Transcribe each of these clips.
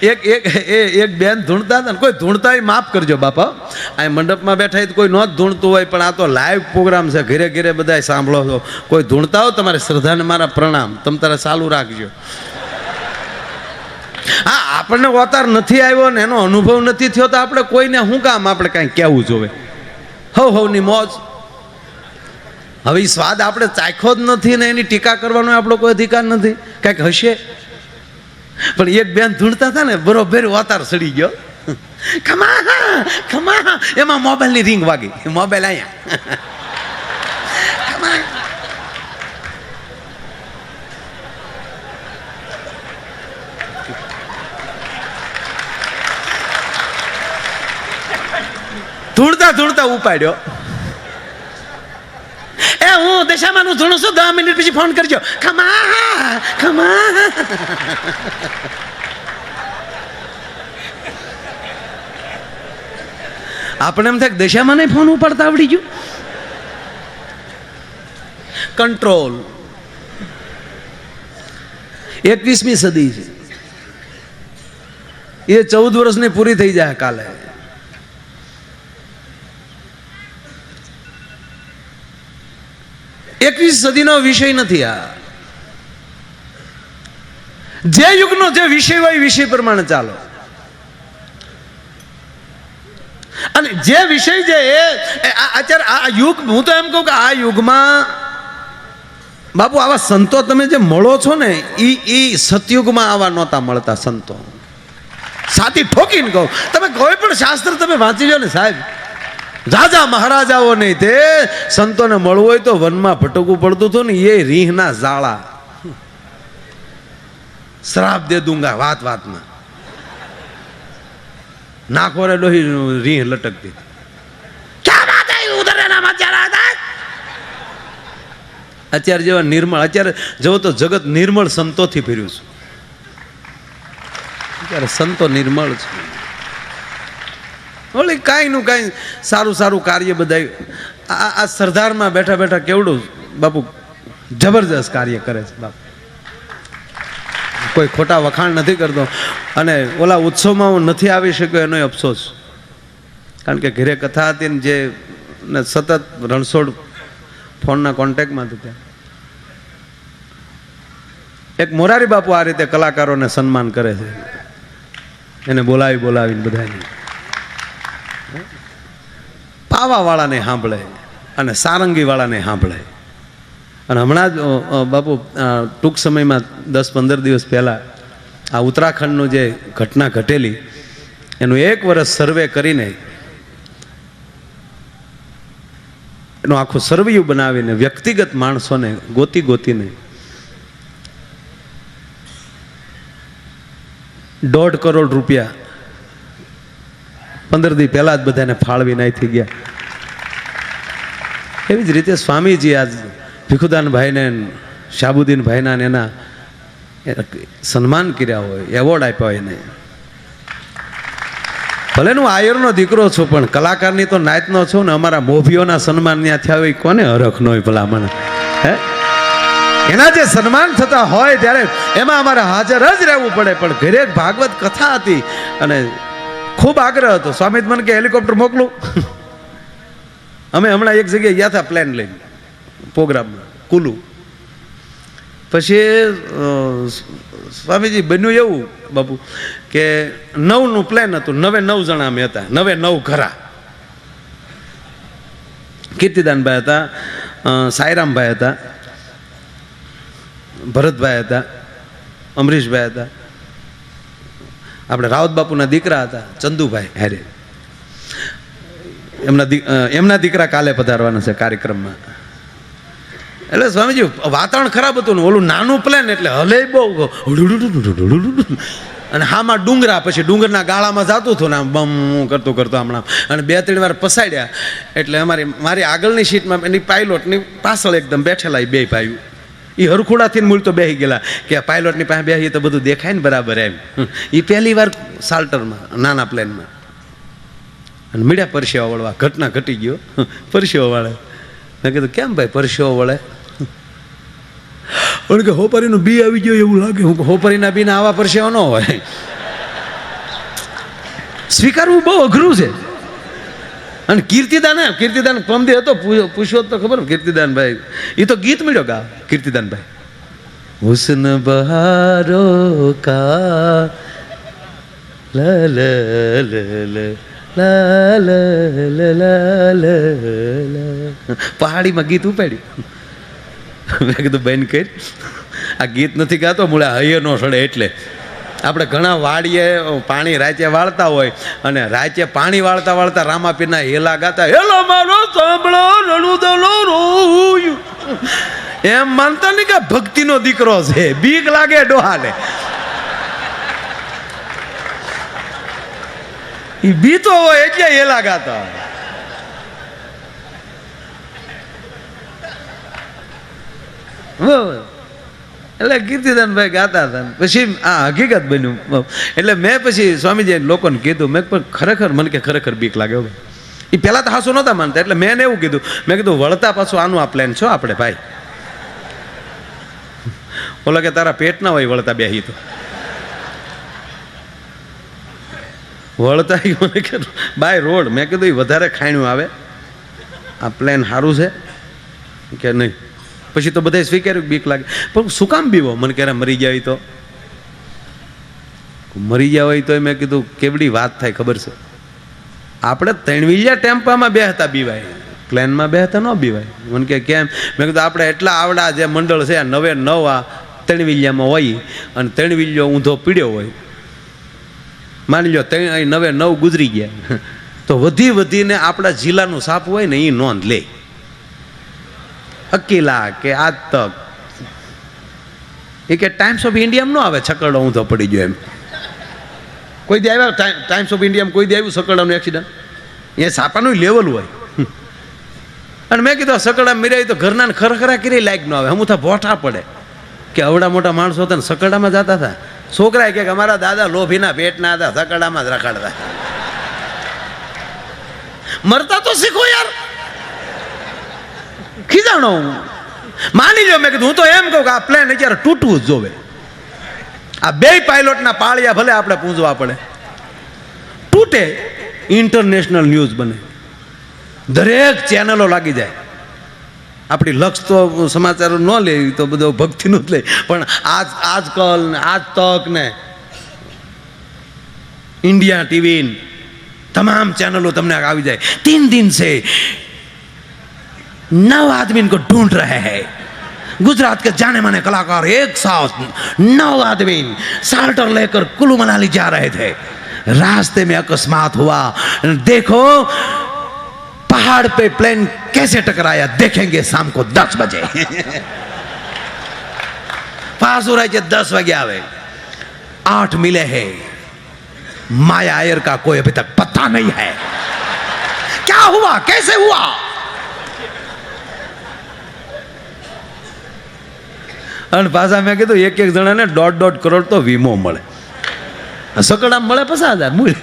એક બેન ધૂણતા હતા ને, કોઈ ધૂણતા હોય માફ કરજો બાપા, આ મંડપમાં બેઠા હોય તો કોઈ ન જ ધૂણતું હોય, પણ આ તો લાઈવ પ્રોગ્રામ છે, ઘરે ઘરે બધા સાંભળો છો, કોઈ ધૂણતા હો તમારે શ્રદ્ધાને મારા પ્રણામ, તમે તારે ચાલુ રાખજો. હા, આપણને અવતાર નથી આવ્યો ને એનો અનુભવ નથી થયો તો આપણે કોઈને શું કામ આપણે કાંઈ કહેવું જોવે? હવની મોજ. હવે એ સ્વાદ આપણે ચાખ્યો જ નથી ને એની ટીકા કરવાનો આપણો કોઈ અધિકાર નથી. કંઈક હશે, પણ એક બેન ધૂણતા હતા ને બરોબર અવતાર સડી ગયો. ખમા ખમા, એમાં મોબાઈલની રિંગ વાગી, મોબાઈલ અહીંયા. ધૂણતા ધૂણતા ઉપાડ્યો. એ હું દશામાં નું ધૂણું છું, 10 મિનિટ પછી ફોન કરજો. ખમા ખમા. આપણે એમ થાય દશામાં નહીં ફોન ઉપાડતા આવડી ગયું. કંટ્રોલ. 21મી સદી છે, એ 14 વર્ષની પૂરી થઈ જાય કાલે. એકવીસ સદીનો વિષય નથી આ. જે યુગનો જે વિષય હોય વિષય પ્રમાણે ચાલો. અને જે વિષય છે અત્યારે આ યુગ, હું તો એમ કહું કે આ યુગમાં બાપુ આવા સંતો તમે જે મળો છો ને એ સતયુગમાં આવા નહોતા મળતા સંતો. સાથી ઠોકીને કહું, તમે કોઈ પણ શાસ્ત્ર તમે વાંચી લો ને સાહેબ, રાજા મહારાજાઓ નહીં, તે સંતોને મળવું હોય તો વનમાં ભટકવું પડતું હતું ને, એ રીહના ઝાડા. શ્રાપ દે દૂંગા વાત વાતમાં, નાખોરે ડોહી રીહ લટકતી. અત્યારે જેવા નિર્મળ, અત્યારે જવો તો જગત નિર્મળ સંતોથી ભર્યું છે. અત્યારે સંતો નિર્મળ છે. ઓલી કાંઈ નું કાંઈ સારું સારું કાર્ય બધા આ સરદારમાં બેઠા બેઠા કેવડું બાપુ જબરજસ્ત કાર્ય કરે છે બાપુ. કોઈ ખોટા વખાણ નથી કરતો. અને ઓલા ઉત્સવમાં હું નથી આવી શક્યો એનો અફસોસ, કારણ કે ઘરે કથા હતી ને જે સતત રણછોડ ફોનના કોન્ટેક્ટમાં હતા. એક મોરારી બાપુ આ રીતે કલાકારોને સન્માન કરે છે, એને બોલાવીને બધાને પાવાવાળાને સાંભળે અને સારંગીવાળાને સાંભળે. અને હમણાં જ બાપુ ટૂંક સમયમાં 10-15 દિવસ પહેલાં આ ઉત્તરાખંડનું જે ઘટના ઘટેલી એનું 1 વર્ષ સર્વે કરીને એનું આખું સર્વેયું બનાવીને વ્યક્તિગત માણસોને ગોતીને 1.5 કરોડ રૂપિયા 15 દી પહેલા જ બધાને ફાળવી નાખી ગયા. એવી જ રીતે સ્વામીજી આજ ભીખુદાનભાઈને શાબુદ્દીનભાઈના એના સન્માન કર્યા હોય, એવોર્ડ આપ્યા હોય એને. ભલે હું આયરનો દીકરો છું પણ કલાકારની તો નાતનો છું ને. અમારા મોભીઓના સન્માન ત્યાં થયા હોય કોને હરખ ન હોય ભલા મને? હે, એના જે સન્માન થતા હોય ત્યારે એમાં અમારે હાજર જ રહેવું પડે. પણ ઘરે ભાગવત કથા હતી અને ખૂબ આગ્રહ હતો. સ્વામી મને કે હેલિકોપ્ટર મોકલું. અમે હમણાં એક જગ્યાએ ગયા હતા પ્લેન લઈને પ્રોગ્રામમાં કુલુ. પછી સ્વામીજી બન્યું એવું બાપુ કે 9નું પ્લેન હતું, 9 જણા અમે હતા, 9 ઘરા. કીર્તિદાનભાઈ હતા, સાઈરામભાઈ હતા, ભરતભાઈ હતા, અમરીશભાઈ હતા, આપણે રાવત બાપુના દીકરા હતા ચંદુભાઈ હારે. એમના દીકરા કાલે પધારવાના છે કાર્યક્રમમાં. એટલે સ્વામીજી વાતાવરણ ખરાબ હતું ને, ઓલું નાનું પ્લેન એટલે હલે બહુ, અને હામાં ડુંગરા, પછી ડુંગરના ગાળામાં જતું હતું ને આમ બમ કરતું હમણાં. અને 2-3 વાર પસાડ્યા એટલે મારી આગળની સીટમાં એની પાયલોટની પાછળ એકદમ બેઠેલા એ 2 ભાઈઓ. એ હરખુડાથી મૂળ તો બેસી ગયેલા કે પાયલોટની પાસે બેસી તો બધું દેખાય ને બરાબર એમ. એ પહેલી વાર સાલ્ટરમાં નાના પ્લેનમાં અને મીડિયા પરસેવા વળવા. ઘટના ઘટી ગયો, પરસેવા વળે. મેં કીધું કેમ ભાઈ પરસેવો વળે? કે હોપરીનું બી આવી ગયું એવું લાગે. હું હોપરીના બીના આવા પરસેવા ન હોય. સ્વીકારવું બહુ અઘરું છે. અને કીર્તિદાન પમદી હતો, પૂછ્યો તો ખબર કીર્તિદાનભાઈ, એ તો ગીત મળ્યો ગા કીર્તિદાનભાઈ, હુસ્ન બહારો કા લા લા લા લા લા લા, પહાડીમાં ગીત ઉપાડ્યું. મેં કીધું બેન કરી આ ગીત નથી ગાતો, મૂળે હૈયે નો સડે. એટલે આપણે ઘણા વાડીએ પાણી રાચે વાળતા હોય અને રાચે પાણી વાળતા વાળતા રામાપીરના હેલા ગાતા, હેલો મારો સાંભળો રણુદલો રોયું, એમ માનતા નહીં કે ભક્તિનો દીકરો છે, બીક લાગે ડોહાને. એ બીતો હોય એટલે હેલા ગાતા. એટલે કીર્તિદાનભાઈ ગાતા હતા. પછી આ હકીકત બન્યું. એટલે મેં પછી સ્વામીજી લોકોને કીધું, મેં પણ ખરેખર મને કે ખરેખર બીક લાગે. એ પહેલાં તો હાસો નહોતા માનતા, એટલે મેં એવું કીધું, મેં કીધું વળતા પાછું આનું આ પ્લાન છો આપણે ભાઈ. ઓલો કે તારા પેટ ના હોય વળતા બેહી તો વળતા મને કે બાય રોડ. મેં કીધું એ વધારે ખાણ્યું આવે, આ પ્લાન સારું છે કે નહીં. પછી તો બધા સ્વીકાર્યું બીક લાગે, પણ શું કામ બીવો? મને ક્યારે મરી જાય તો મરી ગયા હોય તો મેં કીધું કેવડી વાત થાય ખબર છે, આપણે ત્રણવીલિયા ટેમ્પામાં બેહતા બીવાય, પ્લેનમાં બેહતા ન બીવાય. મને કે કેમ? મેં કીધું આપણે એટલા આવડા જે મંડળ છે, 9 આ ત્રણવીલિયામાં હોય અને ત્રણવીલિયો ઊંધો પીડ્યો હોય, માની લો 9 ગુજરી ગયા, તો વધીને આપણા જિલ્લાનું સાપ હોય ને એ નોંધ લે. અકીલા કે આજ તક એ કે ટાઈમ્સ ઓફ ઇન્ડિયામાં ન આવે છકડો ઊંધો પડી ગયો એમ. કોઈ દે આવ્યા ટાઈમ્સ ઓફ ઇન્ડિયામાં કોઈ દે આવ્યું સકડાનું એક્સિડન્ટ? એ સાપાનું લેવલ હોય. અને મેં કીધું સકડા મિરાય તો ઘરના ખરખરા કરી લાયક ન આવે, હમું થા ભોઠા પડે કે અવડા મોટા માણસો હતા ને સકડામાં જતા હતા. છોકરા કે અમારા દાદા લોભીના પેટના હતા, સકડામાં જ રખડતા. મરતા તો શીખો યાર. ખીજાણો માની લો. મેં કીધું હું તો એમ કહું કે આ પ્લેન અત્યારે તૂટવું જ જોવે. આ 2 પાયલોટના પાળિયા ભલે આપણે પૂંજવા પડે, તૂટે, ઇન્ટરનેશનલ ન્યૂઝ બને, દરેક ચેનલો લાગી જાય. આપણી લક્ષ તો સમાચાર ન લે, તો બધો ભક્તિનું જ લે, પણ આજકલ ને આજ તક ને इंडिया टीवी तमाम चैनलों तुमने આવી જાય. 3 दिन से 9 आदमी इनको ढूंढ रहे हैं. गुजरात के जाने माने कलाकार एक साथ 9 आदमी साल्टर लेकर कुल्लू मनाली जा रहे थे. रास्ते में अकस्मात हुआ. देखो पहाड़ पे प्लेन कैसे टकराया, देखेंगे शाम को 10 बजे. पास हो रहा है 10 बजे आवे. 8 मिले हैं. माया आयर का कोई अभी तक पता नहीं है. क्या हुआ, कैसे हुआ? અને પાછા મેં કીધું એક જણાને 1.5 કરોડ તો વીમો મળે. સકડા મળે 50,000 મૂળ.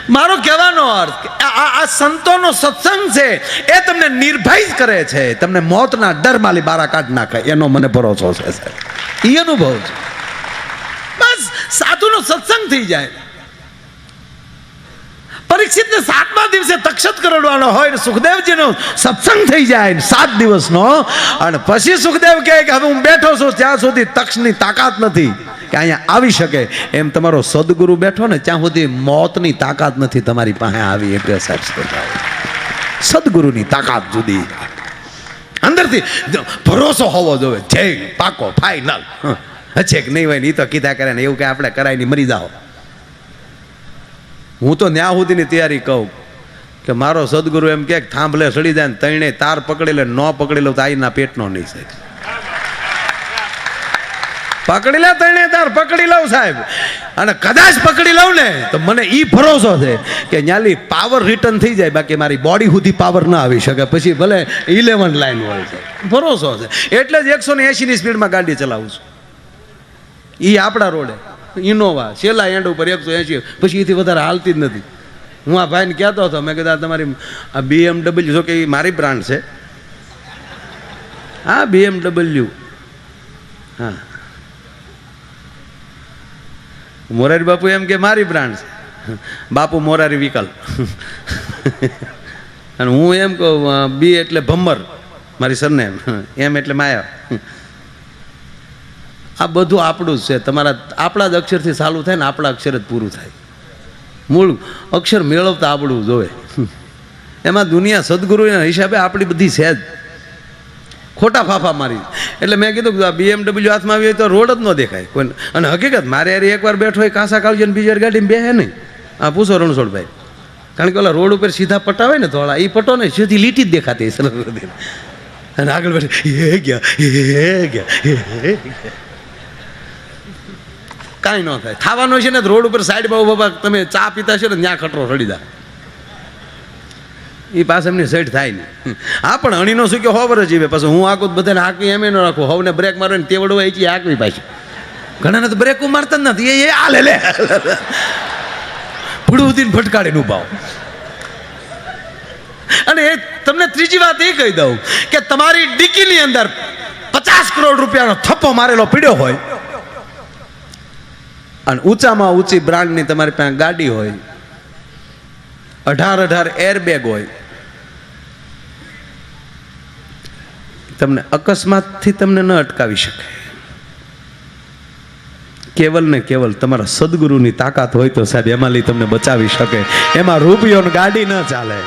મારો કહેવાનો અર્થ આ સંતોનો સત્સંગ છે એ તમને નિર્ભય કરે છે, તમને મોતના ડરમાંથી બારા કાઢ નાખે, એનો મને ભરોસો છે સાહેબ. એ અનુભવ છે. બસ સાધુનો સત્સંગ થઈ જાય. પરીક્ષિતને 7મા દિવસે તક્ષત કરડવાનો હોય ને સુખદેવજીનો સત્સંગ થઈ જાય 7 દિવસનો, અને પછી સુખદેવ કહે કે હવે હું બેઠો છું ત્યાં સુધી તક્ષની તાકાત નથી કે અહીંયા આવી શકે. એમ તમારો સદગુરુ બેઠો ને ત્યાં સુધી મોતની તાકાત નથી તમારી પાસે આવી. એટલે સાહેબ સદગુરુની તાકાત જુદી, અંદરથી ભરોસો હોવો જોઈએ. જય પાકો ફાઈનલ છે કે નહીં હોય ને એ તો કીધા કરે ને એવું કે આપણે કરાય નહીં મરી જાઓ. હું તો ન્યા સુધીની તૈયારી કહું કે મારો સદગુરુ એમ કે થાંભલે સડી જાય ને તણે તાર પકડી લે, ન પકડી લો તો આઈના પેટનો નહીં સાહેબ. પકડી લે તણે તાર પકડી લઉં સાહેબ, અને કદાચ પકડી લઉં ને તો મને ઈ ભરોસો છે કે ન્યાલી પાવર રિટર્ન થઈ જાય, બાકી મારી બોડી સુધી પાવર ના આવી શકે. પછી ભલે 11 લાઈન હોય છે, ભરોસો છે. એટલે જ 180ની સ્પીડમાં ગાડી ચલાવું છું. એ આપણા રોડે ઇનોવા છેલ્લા એન્ડ ઉપર 180, પછી એથી વધારે હાલતી જ નથી. હું આ ભાઈને કહેતો હતો, મેં કીધું તમારી આ BMW, જો કે એ મારી બ્રાન્ડ છે. હા BMW. હા મોરારી બાપુ એમ કે મારી બ્રાન્ડ છે, બાપુ મોરારી વિકલ. અને હું એમ કહું બી એટલે ભમ્મર, મારી સરનેમ, એમ એટલે માયા. આ બધું આપણું જ છે. આપણા જ અક્ષરથી ચાલુ થાય ને આપણા અક્ષર જ પૂરું થાય. મૂળ અક્ષર મેળવતા આવડવું જોવે. એમાં દુનિયા સદગુરુના હિસાબે આપણી બધી છે જ. ખોટા ફાફા મારી. એટલે મેં કીધું કે આ BMW હાથમાં આવી હોય તો રોડ જ ન દેખાય કોઈ. અને હકીકત મારે યાર એકવાર બેઠો હોય કાંસા કાળજી ને બીજી વાર ગાડીમાં બેહે નહીં. આ પૂછો રણછોડભાઈ, કારણ કે ઓલા રોડ ઉપર સીધા પટ્ટા હોય ને થોડા, એ પટ્ટો ને સીધી લીટી જ દેખાતી સરસ. અને આગળ બેઠે એ ગયા કાંઈ ન થાય. થવાનું છે ને રોડ ઉપર સાઈડમાં ઉભા તમે ચા પીતા છો ને ત્યાં ખટરો રડી દા, એ પાસે એમની સાઈડ થાય નહીં. હા પણ અણીનો શું કે હોવર જ જીવે. પછી હું આખું બધાને હાંકી એમ ન રાખું, હવને બ્રેક મારો ને તેવડવા એ હાંકવી પાછી. ઘણાને તો બ્રેક મારતા જ નથી, એ આ લે ફૂડું ઉધીને ફટકાડીને ઉભાવ. અને એ તમને ત્રીજી વાત એ કહી દઉં કે તમારી ડીકીની અંદર 50 કરોડ રૂપિયાનો થપ્પો મારેલો પીડ્યો હોય અને ઊંચામાં ઊંચી બ્રાન્ડની તમારી પાસે ગાડી હોય, 18 એરબેગ હોય, તમને અકસ્માતથી તમને ન અટકાવી શકે. કેવલ ને કેવલ તમારા સદગુરુની તાકાત હોય તો સાહેબ એમાં લઈ તમને બચાવી શકે. એમાં રૂપિયો ગાડી ન ચાલે.